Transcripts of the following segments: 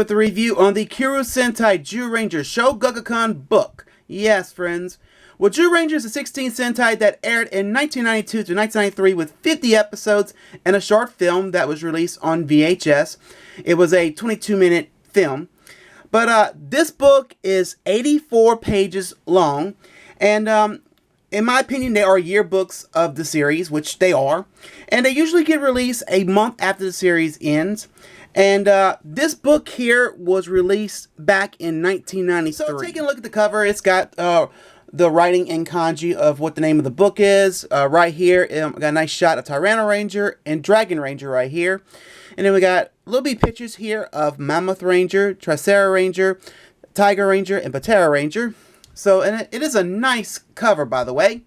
with a review on the Kyoryu Sentai Zyuranger Shogakukan book. Yes, friends. Well, Zyuranger is a 16 Sentai that aired in 1992 to 1993 with 50 episodes and a short film that was released on VHS. It was a 22-minute film. But this book is 84 pages long, and in my opinion, they are yearbooks of the series, which they are, and they usually get released a month after the series ends. And this book here was released back in 1993. So taking a look at the cover, it's got the writing in kanji of what the name of the book is. Right here, got a nice shot of Tyranno Ranger and Dragon Ranger right here. And then we got little bitty pictures here of Mammoth Ranger, Tricera Ranger, Tiger Ranger, and Patera Ranger. So, and it is a nice cover, by the way.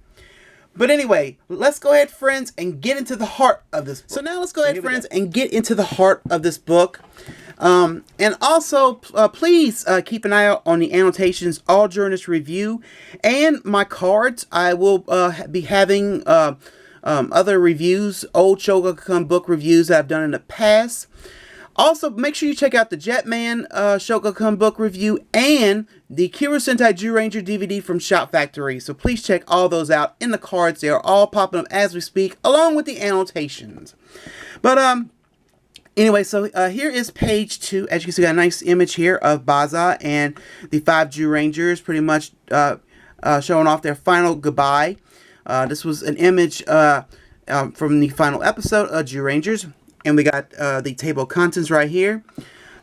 But anyway, let's go ahead, friends, and get into the heart of this book. So now let's go ahead, friends, and get into the heart of this book. And also, please keep an eye out on the annotations all during this review. And my cards, I will be having other reviews, old Shogakukan book reviews that I've done in the past. Also, make sure you check out the Jetman Shogakukan book review and the Kyoryu Sentai Zyuranger DVD from Shop Factory. So please check all those out in the cards. They are all popping up as we speak, along with the annotations. But anyway, so here is page 2. As you can see, got a nice image here of Baza and the 5 Zyurangers, pretty much showing off their final goodbye. This was an image from the final episode of Zyurangers. And we got the table of contents right here.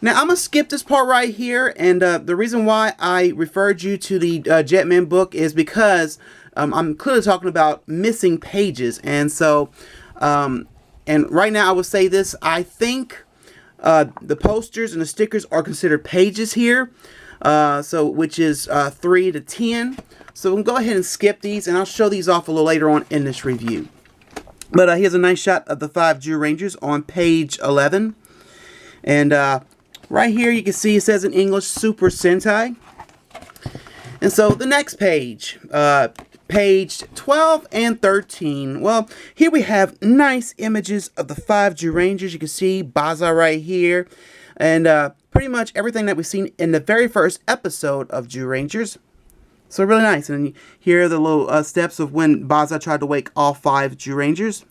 Now, I'm going to skip this part right here. And the reason why I referred you to the Jetman book is because I'm clearly talking about missing pages. And so, and right now I will say this. I think the posters and the stickers are considered pages here. So, which is 3 to 10. So, we'll go ahead and skip these. And I'll show these off a little later on in this review. But here's a nice shot of the 5 Zyurangers on page 11. And right here you can see it says in English, Super Sentai. And so the next page, page 12 and 13. Well, here we have nice images of the 5 Zyurangers. You can see Baza right here. And pretty much everything that we've seen in the very first episode of Zyurangers. So really nice. And here are the little steps of when Baza tried to wake all 5 Zyurangers.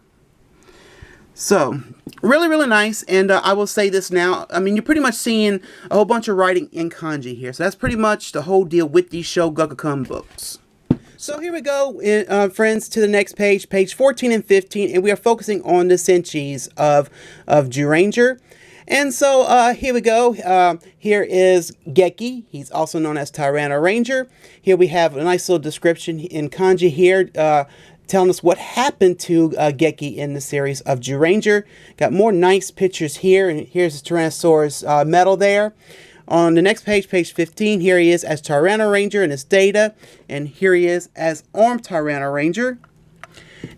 So, really, really nice. And I will say this now. I mean, you're pretty much seeing a whole bunch of writing in kanji here. So that's pretty much the whole deal with these Shogakukan books. So here we go, friends, to the next page, page 14 and 15. And we are focusing on the senchis of Zyuranger. And so here we go. Here is Geki. He's also known as Tyranno Ranger. Here we have a nice little description in kanji here telling us what happened to Geki in the series of Zyuranger. Got more nice pictures here. And here's the Tyrannosaurus medal there. On the next page, page 15, here he is as Tyranno Ranger in his data. And here he is as Armed Tyranno Ranger.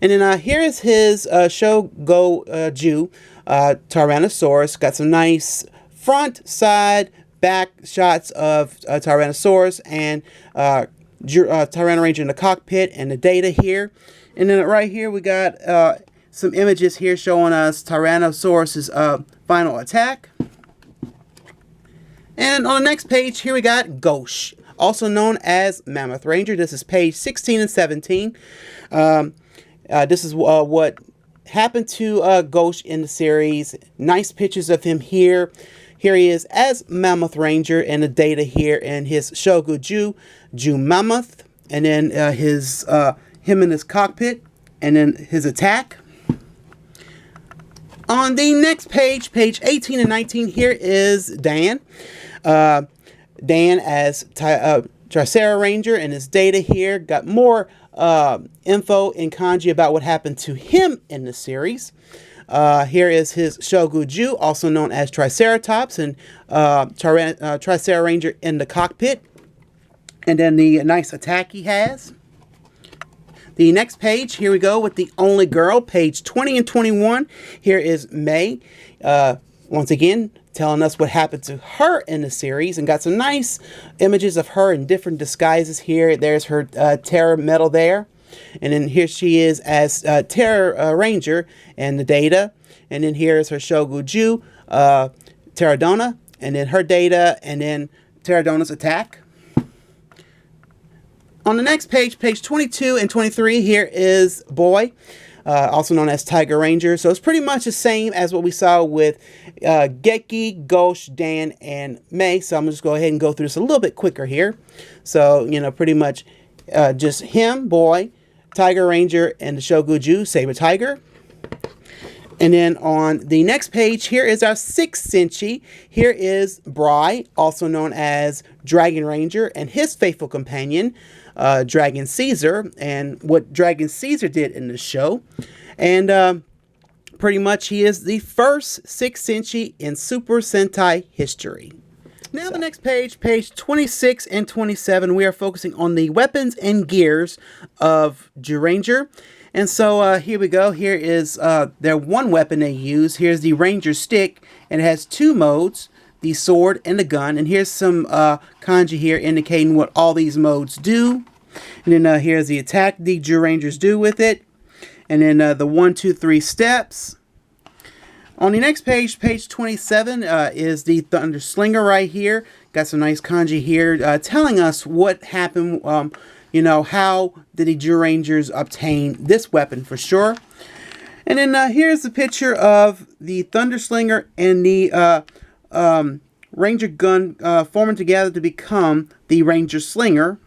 And then here is his Shogoju. Tyrannosaurus. Got some nice front, side, back shots of Tyrannosaurus and Tyranno Ranger in the cockpit and the data here. And then right here we got some images here showing us Tyrannosaurus's final attack. And on the next page here we got Ghosh, also known as Mammoth Ranger. This is page 16 and 17. This is what happened to Ghosh in the series. Nice pictures of him here. Here he is as Mammoth Ranger and the data here and his Shogoju, Ju Mammoth, and then him in his cockpit, and then his attack. On the next page, page 18 and 19, here is Dan. Dan as Tricera Ranger and his data here. Got more info in kanji about what happened to him in the series. Here is his Shogoju, also known as Triceratops, and Tricera Ranger in the cockpit. And then the nice attack he has. The next page, here we go with the only girl, page 20 and 21. Here is May, once again, telling us what happened to her in the series, and got some nice images of her in different disguises here. There's her Terror medal there. And then here she is as Terror Ranger and the data. And then here is her Shogoju, Terradona, and then her data, and then Pterodona's attack. On the next page, page 22 and 23, here is Boy, also known as Tiger Ranger. So it's pretty much the same as what we saw with Geki, Ghosh, Dan, and May. So I'm going to just go ahead and go through this a little bit quicker here. So, you know, pretty much just him, Boy, Tiger Ranger, and the Shoguju, Saber Tiger. And then on the next page, here is our 6th Senshi. Here is Bry, also known as Dragon Ranger, and his faithful companion, Dragon Caesar, and what Dragon Caesar did in the show. And pretty much he is the first 6th Senshi in Super Sentai history. Now the next page, page 26 and 27, we are focusing on the weapons and gears of Zyuranger. And so here we go. Here is their one weapon they use. Here's the Ranger Stick, and it has 2 modes, the sword and the gun. And here's some kanji here indicating what all these modes do. And then here's the attack the Zyurangers do with it. And then the 1, 2, 3 steps. On the next page, page 27, is the Thunder Slinger right here. Got some nice kanji here telling us what happened, you know, how did the Zyurangers obtain this weapon for sure. And then here's the picture of the Thunder Slinger and the Ranger gun forming together to become the Ranger Slinger.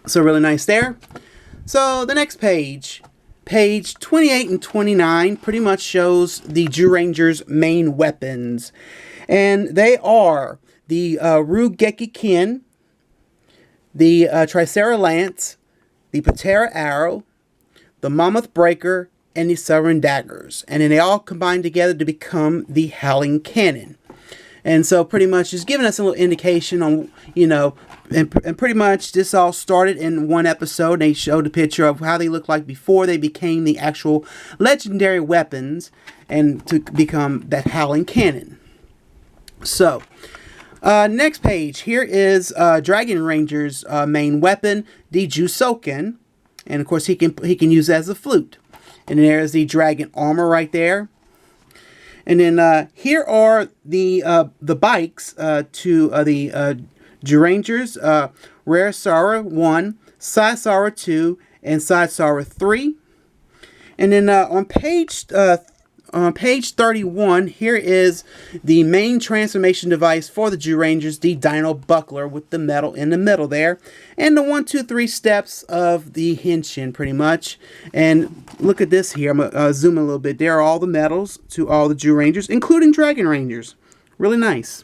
So really nice there. So the next page, page 28 and 29, pretty much shows the Zyurangers' main weapons. And they are the Rugeki Kin, the Tricera Lance, the Patera Arrow, the Mammoth Breaker, and the Southern Daggers. And then they all combine together to become the Howling Cannon. And so pretty much just giving us a little indication on, you know, and pretty much this all started in one episode. They showed a picture of how they looked like before they became the actual legendary weapons and to become that Howling Cannon. So, next page, here is Dragon Ranger's main weapon, the Jusoken. And of course he can use it as a flute. And there's the dragon armor right there. And then here are the bikes to the Zyurangers, Rare Sara 1, Side Sara 2, and Side Sara 3. And then on page 31, here is the main transformation device for the Zyurangers, the Dino Buckler with the metal in the middle there. And the 1, 2, 3 steps of the Henshin pretty much. And look at this here. I'm going to zoom in a little bit. There are all the medals to all the Zyurangers, including Dragon Rangers. Really nice.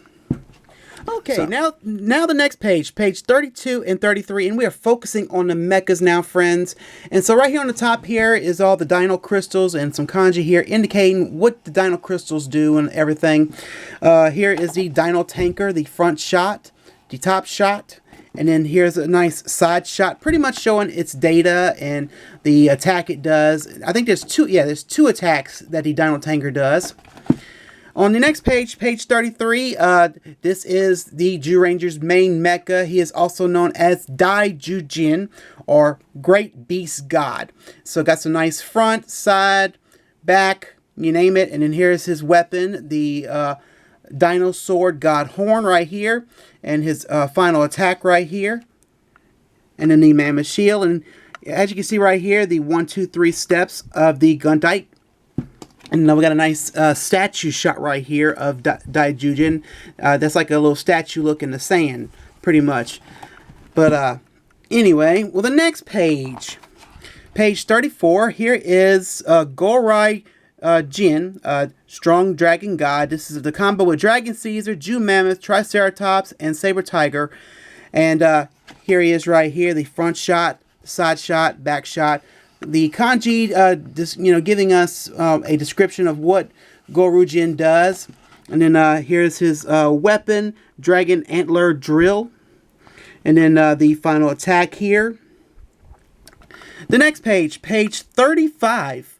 Okay, so now the next page, page 32 and 33, and we are focusing on the mechas now, friends. And so right here on the top here is all the Dino Crystals and some kanji here indicating what the Dino Crystals do and everything. Here is the Dino Tanker, the front shot, the top shot, and then here's a nice side shot, pretty much showing its data and the attack it does. I think there's two attacks that the Dino Tanker does. On the next page, page 33, this is the Zyuranger's main mecha. He is also known as Daijujin, or Great Beast God. So got some nice front, side, back, you name it. And then here's his weapon, the Dino Sword God Horn right here. And his final attack right here. And then the Mammoth Shield. And as you can see right here, the 1, 2, 3 steps of the Gundike. And now we got a nice statue shot right here of Daijujin. That's like a little statue look in the sand, pretty much. But anyway, well, the next page, page 34, here is Gorai Jin, Strong Dragon God. This is the combo with Dragon Caesar, Jew Mammoth, Triceratops, and Saber Tiger. And here he is right here, the front shot, side shot, back shot. The kanji, giving us a description of what Gorujin does. And then here's his weapon, Dragon Antler Drill. And then the final attack here. The next page, page 35.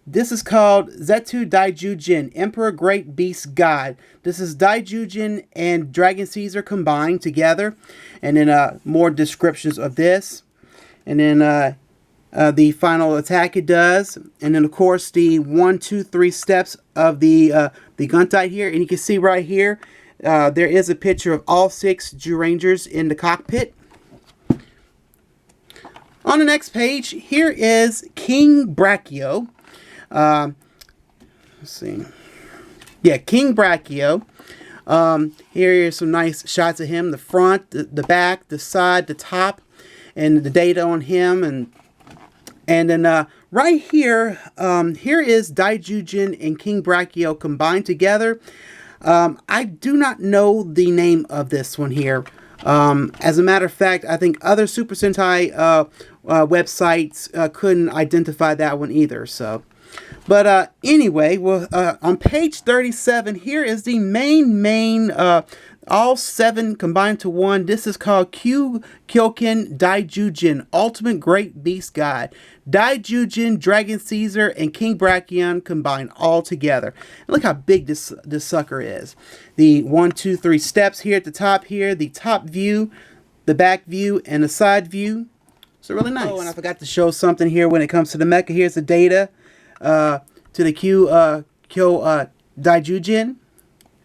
This is called Zetsu Daijujin, Emperor Great Beast God. This is Daijujin and Dragon Caesar combined together. And then more descriptions of this. And then the final attack it does, and then of course the 1, 2, 3 steps of the Guntai here. And you can see right here, there is a picture of all 6 Zyurangers in the cockpit. On the next page, here is King Brachio. Let's see. Yeah, King Brachio. Here are some nice shots of him: the front, the back, the side, the top, and the data on him. And then right here, here is Daijujin and King Brachio combined together. I do not know the name of this one here. As a matter of fact, I think other Super Sentai websites couldn't identify that one either. So, but anyway, well, on page 37, here is the main all 7 combined to one. This is called Kyoken Daijujin, Ultimate Great Beast God. Daijujin, Dragon Caesar, and King Brachion combined all together. And look how big this sucker is. The 1, 2, 3 steps here at the top here, the top view, the back view, and the side view. So really nice. Oh, and I forgot to show something here when it comes to the mecha. Here's the data to the Kyo Daijujin,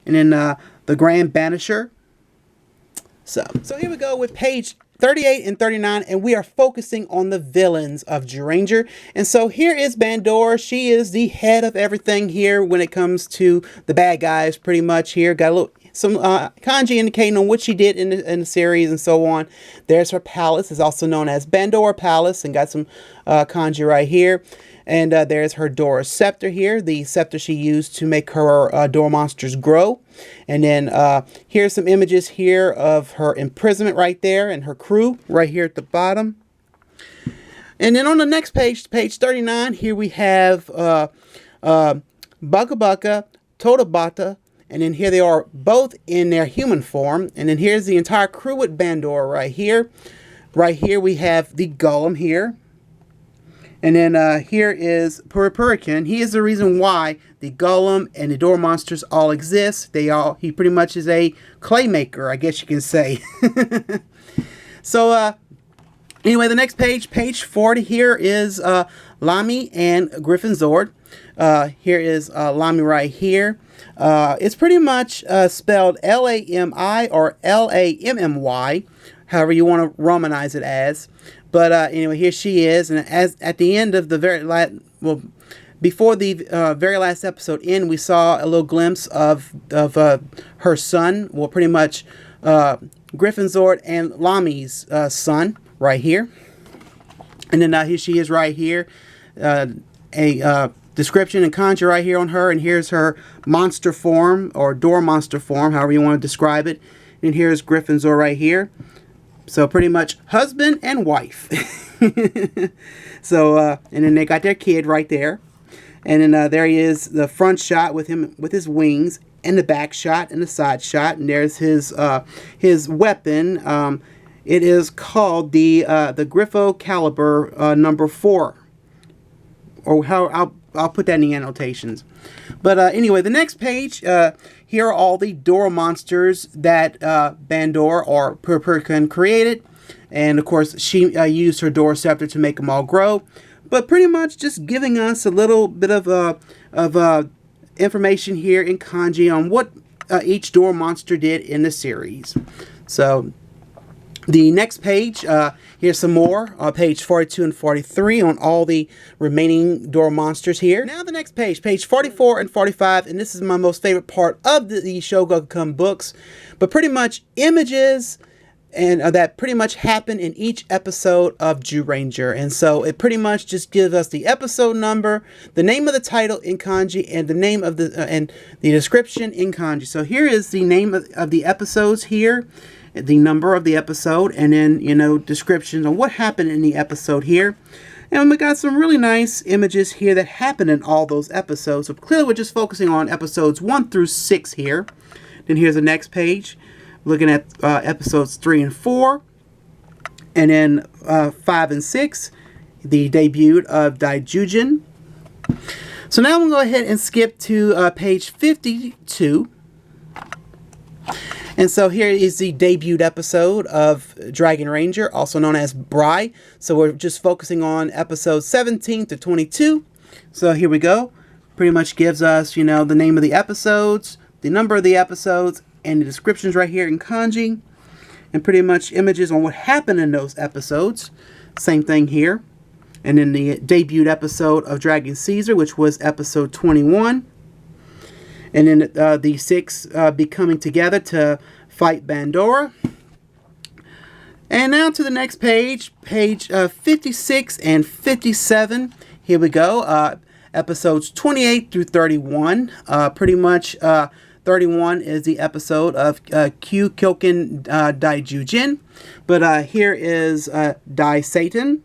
and then the Grand Banisher. So here we go with page 38 and 39, and we are focusing on the villains of Zyuranger. And so here is Bandora. She is the head of everything here when it comes to the bad guys, pretty much here. Got a little some kanji indicating on what she did in the series and so on. There's her palace. It's also known as Bandora Palace, and got some kanji right here. And there's her Dora scepter here, the scepter she used to make her Dora monsters grow. And then here's some images here of her imprisonment right there, and her crew right here at the bottom. And then on the next page, page 39, here we have Baka Baka, Totobata, and then here they are both in their human form. And then here's the entire crew with Bandora right here. Right here we have the Golem here. And then here is Puripurican. He is the reason why the Golem and the Dora monsters all exist. He pretty much is a clay maker, I guess you can say. So anyway, the next page, page 40, here is Lami and Griffin Zord. Here is Lami right here. It's pretty much spelled L-A-M-I or L-A-M-M-Y, however you want to Romanize it as. But anyway, here she is, and as at the end of the very last, well, before the very last episode end, we saw a little glimpse of her son. Well, pretty much Griffin Zord and Lami's son right here. And then here she is right here. A description and kanji right here on her, and here's her monster form or Dora monster form, however you want to describe it. And here's Griffin Zord right here. So pretty much husband and wife. So and then they got their kid right there, and then there he is, the front shot with him with his wings, and the back shot and the side shot, and there's his weapon. It is called the Griffo Caliber number 4, or how I'll put that in the annotations. But anyway, the next page, here are all the Dora monsters that Bandora or Puripurican created. And of course, she used her Dora scepter to make them all grow. But pretty much just giving us a little bit of information here in kanji on what each Dora monster did in the series. So the next page, here's some more, page 42 and 43 on all the remaining Dora monsters here. Now the next page, page 44 and 45, and this is my most favorite part of the Shogakukan books, but pretty much images and that pretty much happen in each episode of Zyuranger. And so it pretty much just gives us the episode number, the name of the title in kanji, and the name of and the description in kanji. So here is the name of the episodes here, the number of the episode, and then, you know, descriptions on what happened in the episode here. And we got some really nice images here that happened in all those episodes. So clearly we're just focusing on episodes 1 through 6 here. Then here's the next page, looking at episodes 3 and 4. And then 5 and 6, the debut of Daijujin. So now I'm going to go ahead and skip to page 52. And so here is the debut episode of Dragon Ranger, also known as Brai. So we're just focusing on episodes 17 to 22. So here we go. Pretty much gives us, the name of the episodes, the number of the episodes, and the descriptions right here in kanji. And pretty much images on what happened in those episodes. Same thing here. And then the debut episode of Dragon Caesar, which was episode 21. And then the 6 be coming together to fight Bandora. And now to the next page, page 56 and 57. Here we go. Episodes 28 through 31. Pretty much 31 is the episode of Kyoken Daijujin. But here is Dai Satan.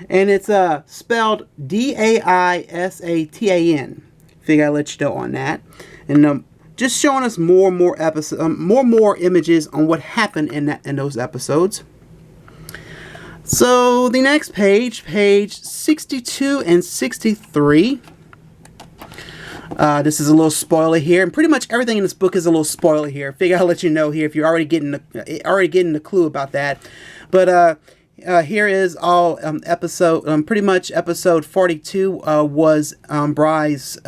And it's spelled D-A-I-S-A-T-A-N. Figure I'll let you know on that. And just showing us more and more episodes, more images on what happened in those episodes. So the next page, page 62 and 63. This is a little spoiler here, and pretty much everything in this book is a little spoiler here. Figure I'll let you know here if you're already getting the clue about that. But here is all episode. Pretty much episode 42 was Brai's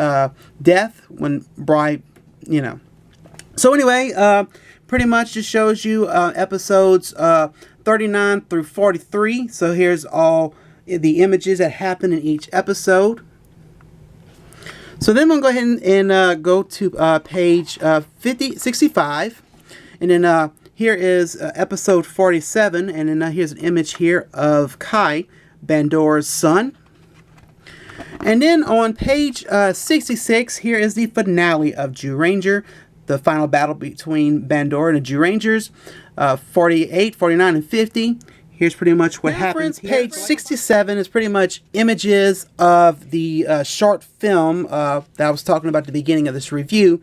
death when Brai, So anyway, pretty much just shows you episodes 39 through 43. So here's all the images that happen in each episode. So then we'll go ahead and go to page 65, and then here is episode 47, and then here's an image here of Kai, Bandora's son. And then on page 66, here is the finale of Zyuranger, the final battle between Bandora and the Zyurangers, 48, 49, and 50. Here's pretty much what happens. Page 67 is pretty much images of the short film that I was talking about at the beginning of this review.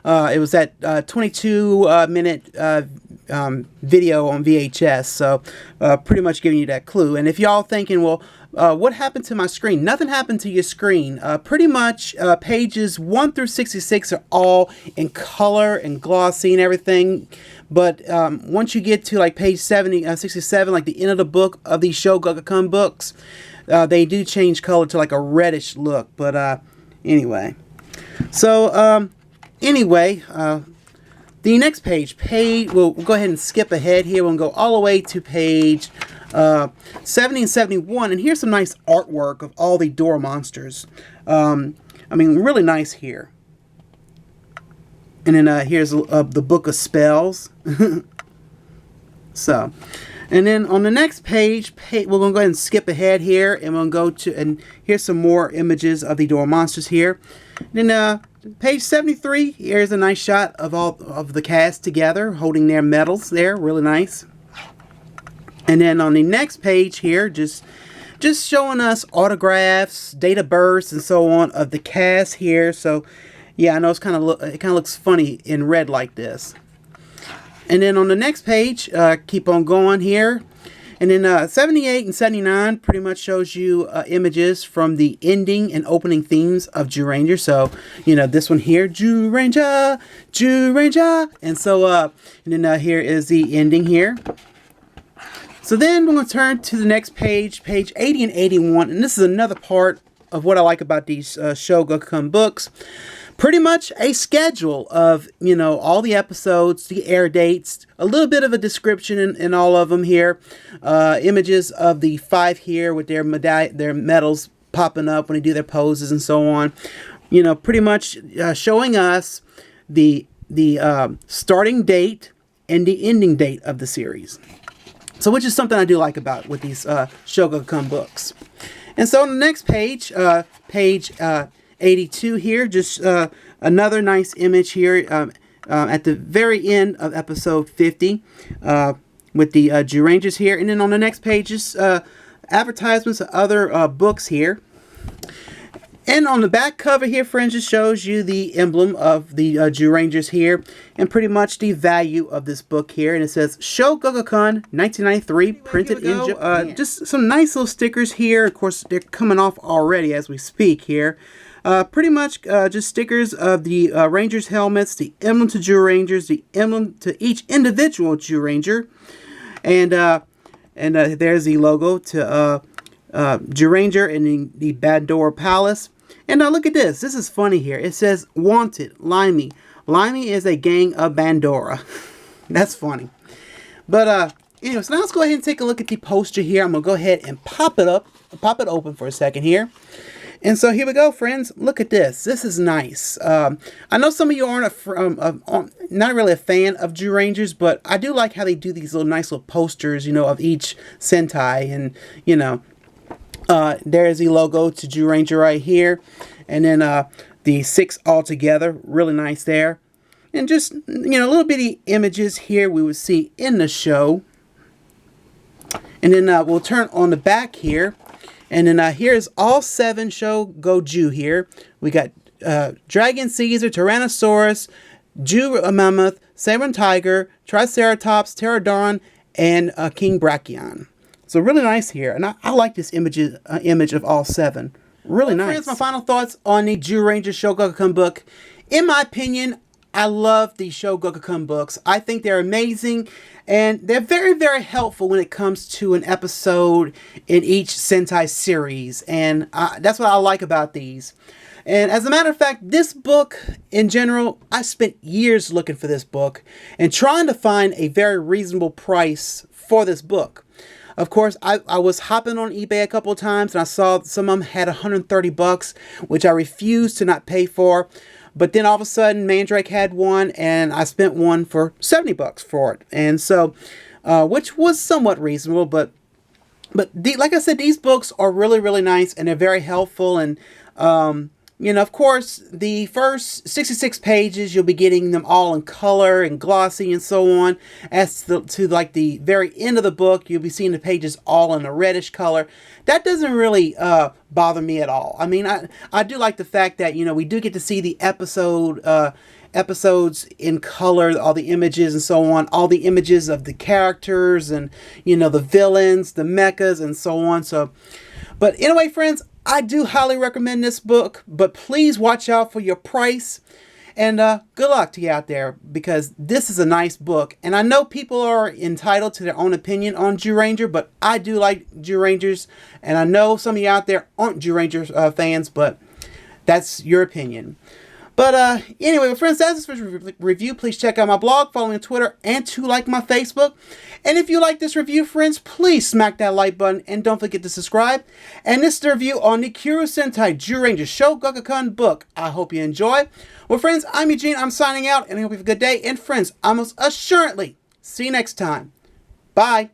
It was that 22-minute video on VHS, so pretty much giving you that clue. And if y'all thinking, well, what happened to my screen? Nothing happened to your screen. Pretty much pages 1 through 66 are all in color and glossy and everything. But once you get to like page 67, like the end of the book of these Shogakukan books, they do change color to like a reddish look. But anyway. So anyway, the next page, we'll go ahead and skip ahead here. We'll go all the way to page 70 and 71. And here's some nice artwork of all the Dora monsters. I mean, really nice here. And then here's the Book of Spells. So, and then on the next page, we're going to go ahead and skip ahead here. And we'll go to, and here's some more images of the Dora monsters here. And then page 73, here's a nice shot of all of the cast together, holding their medals there. Really nice. And then on the next page here, just showing us autographs, date of births, and so on of the cast here. So, yeah, I know it kind of looks funny in red like this. And then on the next page, keep on going here. And then 78 and 79 pretty much shows you images from the ending and opening themes of Zyuranger. So, this one here, Zyuranger, Zyuranger. And so, and then here is the ending here. So then we're going to turn to the next page, page 80 and 81. And this is another part of what I like about these Shogakukan books. Pretty much a schedule of, all the episodes, the air dates, a little bit of a description in all of them here. Images of the 5 here with their medals popping up when they do their poses and so on. Pretty much showing us the starting date and the ending date of the series. So which is something I do like about with these Shogakukan books. And so on the next page, page 82 here, just another nice image here at the very end of episode 50 with the Zyurangers here. And then on the next page, just advertisements of other books here. And on the back cover here, friends, just shows you the emblem of the Zyurangers here and pretty much the value of this book here. And it says Shogakukan 1993, printed in Japan. Just some nice little stickers here. Of course, they're coming off already as we speak here. Pretty much just stickers of the Rangers helmets, the emblem to Zyurangers, the emblem to each individual Zyuranger, and there's the logo to Zyuranger in the Bandora Palace. And now look at this. This is funny here. It says Wanted, Limey. Limey is a gang of Bandora. That's funny. But anyway, so now let's go ahead and take a look at the poster here. I'm going to go ahead and pop it open for a second here. And so here we go, friends. Look at this. This is nice. I know some of you aren't not really a fan of Zyurangers, but I do like how they do these nice little posters, of each Sentai. And, there's the logo to Zyuranger right here. And then the 6 all together. Really nice there. And just, little bitty images here we would see in the show. And then we'll turn on the back here. And then here's all 7 Shogoju here. We got Dragon Caesar, Tyrannosaurus, Jew Mammoth, Saber Tiger, Triceratops, Pterodon, and King Brachion. So really nice here. And I like this image of all 7. Really nice. Friends, my final thoughts on the Zyuranger Shogakukan book. In my opinion, I love the Shogakukan books. I think they're amazing, and they're very, very helpful when it comes to an episode in each Sentai series, and that's what I like about these. And as a matter of fact, this book, in general, I spent years looking for this book and trying to find a very reasonable price for this book. Of course, I was hopping on eBay a couple of times, and I saw some of them had $130, which I refused to not pay for. But then all of a sudden, Mandrake had one, and I spent one for $70 for it. And so, which was somewhat reasonable, but like I said, these books are really, really nice, and they're very helpful. And, of course, the first 66 pages, you'll be getting them all in color and glossy and so on. As to like the very end of the book, you'll be seeing the pages all in a reddish color. That doesn't really bother me at all. I mean, I do like the fact that, we do get to see the episodes in color, all the images and so on, all the images of the characters and, the villains, the mechas and so on. So, but anyway, friends, I do highly recommend this book, but please watch out for your price. And good luck to you out there, because this is a nice book. And I know people are entitled to their own opinion on Zyuranger, but I do like Zyurangers. And I know some of you out there aren't Zyuranger fans, but that's your opinion. But anyway, friends, that's this review. Please check out my blog, follow me on Twitter, and to like my Facebook. And if you like this review, friends, please smack that like button and don't forget to subscribe. And this is the review on the Kyoryu Sentai Zyuranger Shogakukan book. I hope you enjoy. Well, friends, I'm Eugene. I'm signing out, and I hope you have a good day. And friends, I most assuredly see you next time. Bye.